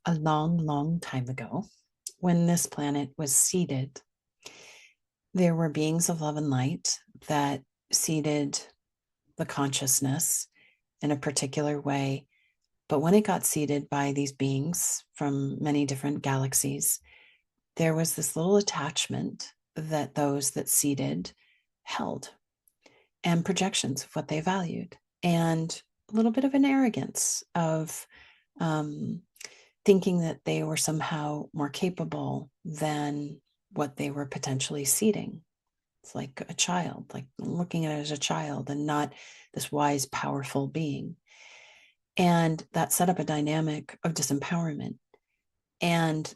a long, long time ago, when this planet was seeded, there were beings of love and light that seeded the consciousness in a particular way. But when it got seeded by these beings from many different galaxies, there was this little attachment that those that seeded held, and projections of what they valued, and a little bit of an arrogance of thinking that they were somehow more capable than what they were potentially seeding. It's like a child, like looking at it as a child and not this wise, powerful being. And that set up a dynamic of disempowerment. And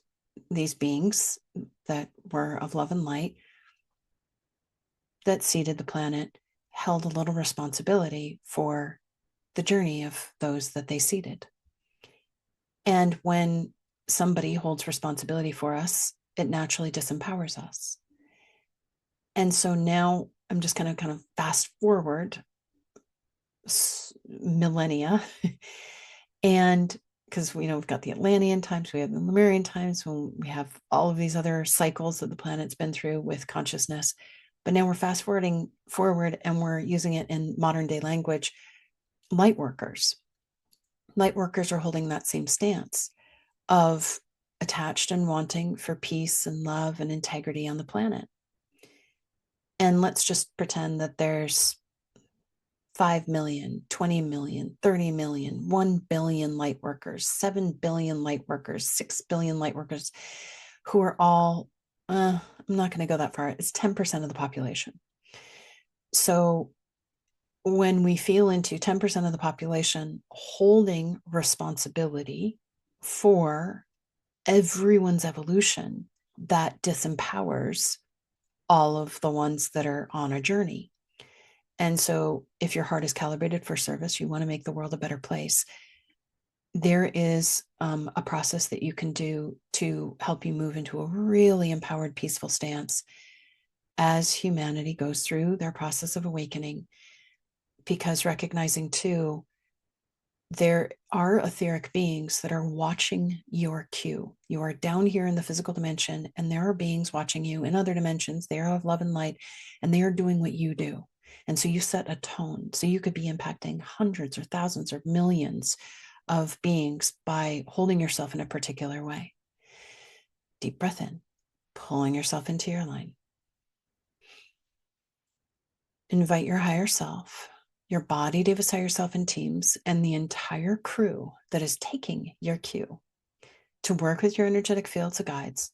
these beings that were of love and light that seeded the planet held a little responsibility for the journey of those that they seeded. And when somebody holds responsibility for us, it naturally disempowers us. And so now I'm just going to kind of fast forward millennia. And because we've got the Atlantean times, we have the Lemurian times, when we have all of these other cycles that the planet's been through with consciousness. But now we're fast forwarding forward and we're using it in modern day language. Light workers are holding that same stance of attached and wanting for peace and love and integrity on the planet. And let's just pretend that there's 5 million, 20 million, 30 million, 1 billion light workers, 7 billion light workers, 6 billion light workers, who are all, I'm not going to go that far. It's 10% of the population. So when we feel into 10% of the population holding responsibility for everyone's evolution, that disempowers all of the ones that are on a journey. And so if your heart is calibrated for service, you want to make the world a better place, there is a process that you can do to help you move into a really empowered, peaceful stance as humanity goes through their process of awakening. Because recognizing too, there are etheric beings that are watching your cue. You are down here in the physical dimension, and there are beings watching you in other dimensions. They are of love and light, and they are doing what you do. And so you set a tone. So you could be impacting hundreds or thousands or millions of beings by holding yourself in a particular way. Deep breath in, pulling yourself into your line. Invite your higher self, your body to assign yourself in teams, and the entire crew that is taking your cue to work with your energetic fields of guides,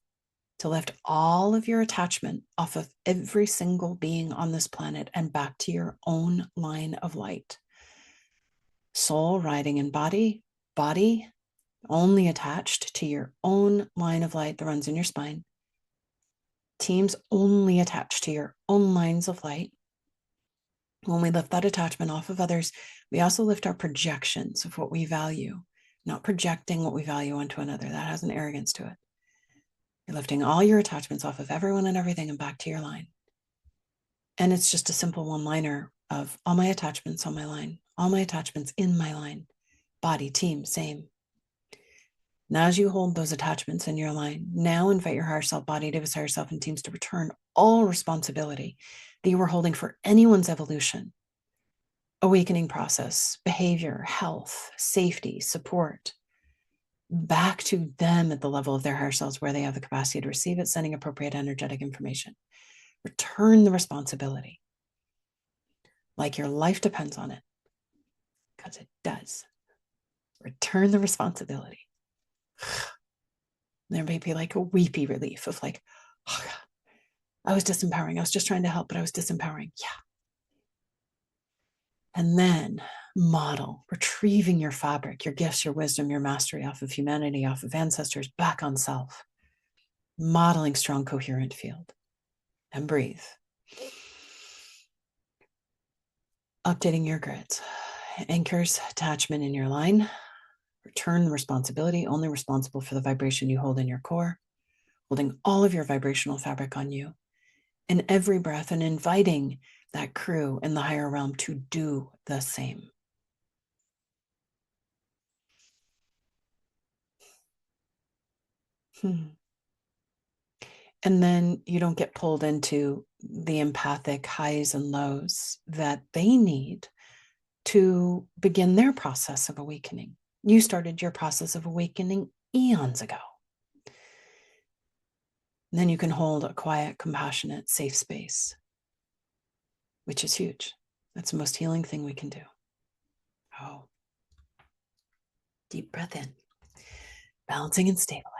to lift all of your attachment off of every single being on this planet and back to your own line of light. Soul riding in body, body only attached to your own line of light that runs in your spine. Teams only attached to your own lines of light. When we lift that attachment off of others, we also lift our projections of what we value, not projecting what we value onto another. That has an arrogance to it. You're lifting all your attachments off of everyone and everything and back to your line. And it's just a simple one-liner of all my attachments on my line, all my attachments in my line, body, team, same. Now, as you hold those attachments in your line, now invite your higher self, body, divas, higher self, and teams to return all responsibility that you were holding for anyone's evolution, awakening process, behavior, health, safety, support, back to them at the level of their higher selves where they have the capacity to receive it, sending appropriate energetic information. Return the responsibility like your life depends on it, because it does. Return the responsibility. There may be like a weepy relief of like, oh God, I was disempowering. I was just trying to help, but I was disempowering. Yeah. And then model retrieving your fabric, your gifts, your wisdom, your mastery off of humanity, off of ancestors, back on self. Modeling strong, coherent field. And breathe. Updating your grids. Anchors attachment in your line. Return the responsibility, only responsible for the vibration you hold in your core. Holding all of your vibrational fabric on you in every breath, and inviting that crew in the higher realm to do the same. Hmm. And then you don't get pulled into the empathic highs and lows that they need to begin their process of awakening. You started your process of awakening eons ago. And then you can hold a quiet, compassionate, safe space, which is huge. That's the most healing thing we can do. Oh, deep breath in, balancing and stabilizing.